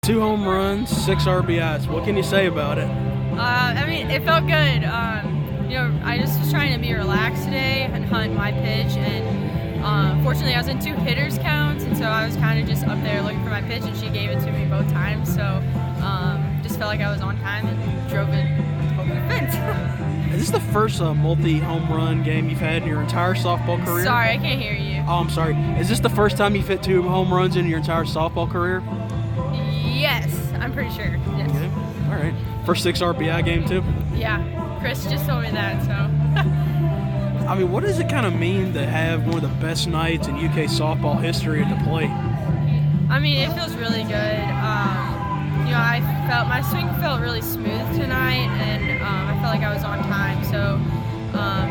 2 home runs, 6 RBIs. What can you say about it? I mean, it felt good. I just was trying to be relaxed today and hunt my pitch, and fortunately I was in 2 hitters counts, and so I was kind of just up there looking for my pitch, and she gave it to me both times, so just felt like I was on time and drove it over the fence. Is this the first multi-home run game you've had in your entire softball career? Sorry, I can't hear you. Oh, I'm sorry. Is this the first time you've hit 2 home runs in your entire softball career? Yes, I'm pretty sure. Yes. Okay. All right. First 6 RBI game too? Yeah, Chris just told me that, so. I mean, what does it kind of mean to have one of the best nights in UK softball history at the plate? I mean, it feels really good. I felt my swing felt really smooth tonight, and I felt like I was on time. So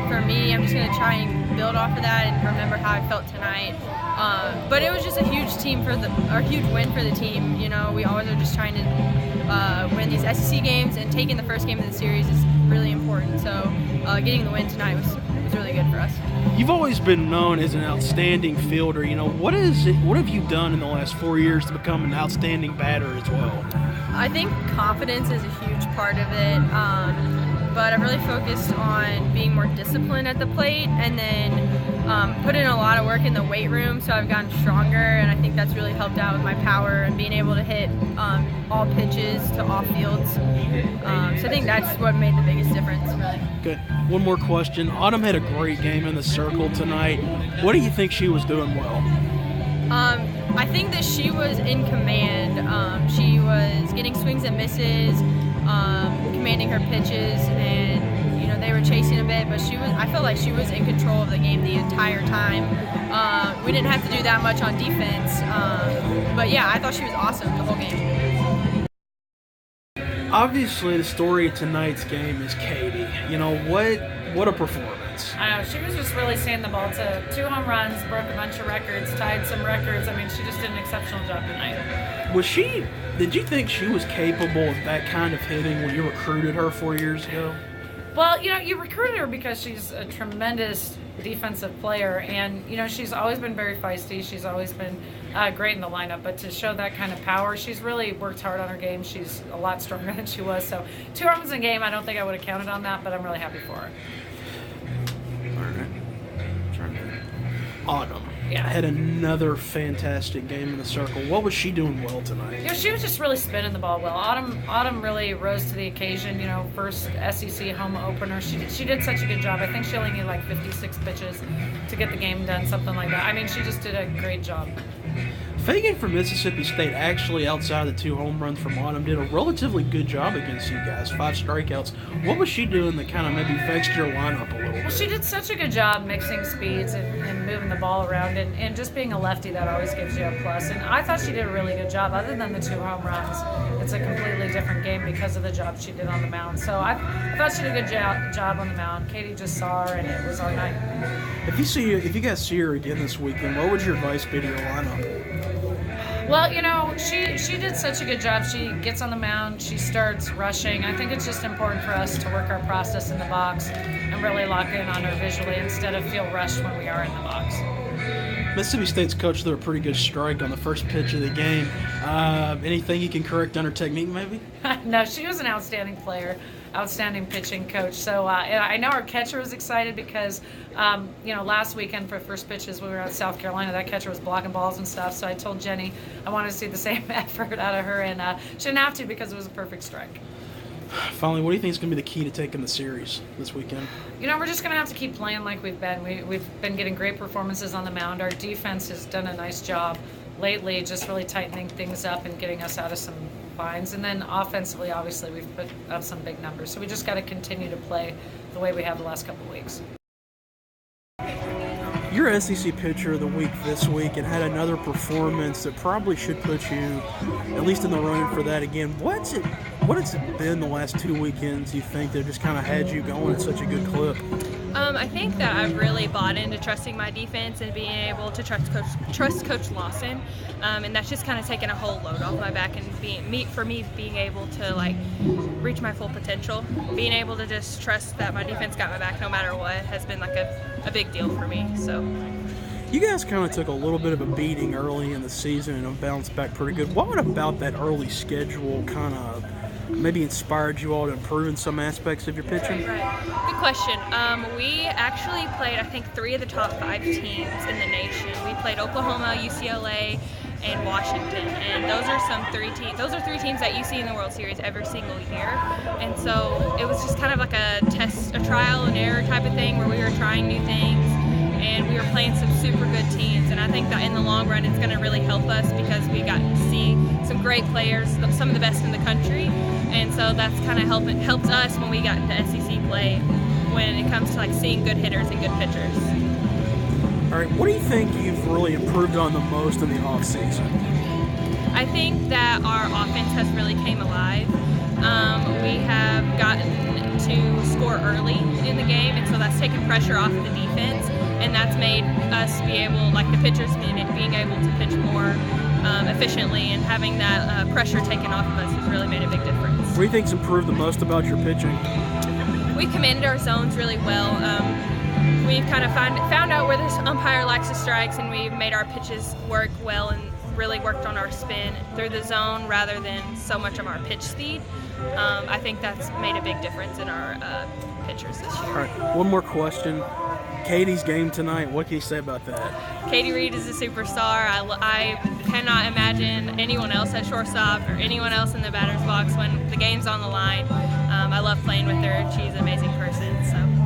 for me, I'm just gonna try and build off of that and remember how I felt tonight. But it was just a huge huge win for the team. We always are just trying to win these SEC games, and taking the first game of the series is really important. So getting the win tonight was really good for us. You've always been known as an outstanding fielder. What have you done in the last 4 years to become an outstanding batter as well? I think confidence is a huge part of it, but I've really focused on being more disciplined at the plate, and then put in a lot of work in the weight room, so I've gotten stronger, and I think that's really helped out with my power and being able to hit all pitches to off fields. So I think that's what made the biggest difference, really. Good. One more question. Autumn had a great game in the circle tonight. What do you think she was doing well? I think that she was in command. She was getting swings and misses, commanding her pitches, and they were chasing a bit, but I felt like she was in control of the game the entire time. We didn't have to do that much on defense, but yeah, I thought she was awesome the whole game. Obviously, the story of tonight's game is Katie. What a performance. I know, she was just really seeing the ball to 2 home runs, broke a bunch of records, tied some records. I mean, she just did an exceptional job tonight. Did you think she was capable of that kind of hitting when you recruited her 4 years ago? Well, you recruited her because she's a tremendous defensive player, and she's always been very feisty. She's always been great in the lineup, but to show that kind of power, she's really worked hard on her game. She's a lot stronger than she was. So 2 home runs in a game, I don't think I would have counted on that, but I'm really happy for her. All right. Autumn. Yeah. Had another fantastic game in the circle. What was she doing well tonight? She was just really spinning the ball well. Autumn really rose to the occasion. First SEC home opener. She did such a good job. I think she only needed like 56 pitches to get the game done, something like that. I mean, she just did a great job. Fagan from Mississippi State, actually outside of the 2 home runs from Autumn, did a relatively good job against you guys. 5 strikeouts. What was she doing that kind of maybe vexed your lineup a little bit? Well, she did such a good job mixing speeds and moving the ball around, and just being a lefty, that always gives you a plus. And I thought she did a really good job. Other than the 2 home runs, it's a completely different game because of the job she did on the mound. So I thought she did a good job on the mound. Katie just saw her, and it was our night. If you guys see her again this weekend, what would your advice be to your lineup? Well, she did such a good job. She gets on the mound, she starts rushing. I think it's just important for us to work our process in the box and really lock in on her visually instead of feel rushed when we are in the box. Mississippi State's coach threw a pretty good strike on the first pitch of the game. Anything you can correct on her technique, maybe? No, she was an outstanding player, outstanding pitching coach. So I know our catcher was excited because, last weekend for first pitches we were at South Carolina, that catcher was blocking balls and stuff. So I told Jenny I wanted to see the same effort out of her, and she didn't have to because it was a perfect strike. Finally, what do you think is going to be the key to taking the series this weekend? We're just going to have to keep playing like we've been. We've been getting great performances on the mound. Our defense has done a nice job lately, just really tightening things up and getting us out of some binds. And then offensively, obviously, we've put up some big numbers. So we just got to continue to play the way we have the last couple of weeks. You're SEC Pitcher of the Week this week and had another performance that probably should put you at least in the running for that again. What has it been the last 2 weekends, you think, that just kind of had you going at such a good clip? I think that I've really bought into trusting my defense and being able to trust Coach Lawson, and that's just kind of taken a whole load off my back, and being able to reach my full potential, being able to just trust that my defense got my back no matter what has been a big deal for me. So You guys kind of took a little bit of a beating early in the season and have bounced back pretty good. What about that early schedule kind of maybe inspired you all to improve in some aspects of your pitching? Right. Good question. We actually played, I think, 3 of the top 5 teams in the nation. We played Oklahoma, UCLA, and Washington, and those are 3 teams that you see in the World Series every single year. And so it was just kind of like a trial and error type of thing where we were trying new things, and we were playing some super good teams. And I think that in the long run, it's going to really help us because we got to see some great players, some of the best in the country. And so that's kind of helped us when we got into SEC play when it comes to like seeing good hitters and good pitchers. All right, what do you think you've really improved on the most in the offseason? I think that our offense has really came alive. We have gotten to score early in the game, and so that's taken pressure off of the defense, and that's made us be able, like the pitchers being able to pitch more efficiently, and having that pressure taken off of us has really made a big difference. What do you think's improved the most about your pitching? We commanded our zones really well. We've kind of found out where this umpire likes the strikes, and we've made our pitches work well and really worked on our spin through the zone rather than so much of our pitch speed. I think that's made a big difference in our pitchers this year. All right, one more question. Katie's game tonight, what can you say about that? Katie Reed is a superstar. I cannot imagine anyone else at shortstop or anyone else in the batter's box when the game's on the line. I love playing with her. She's an amazing person. So.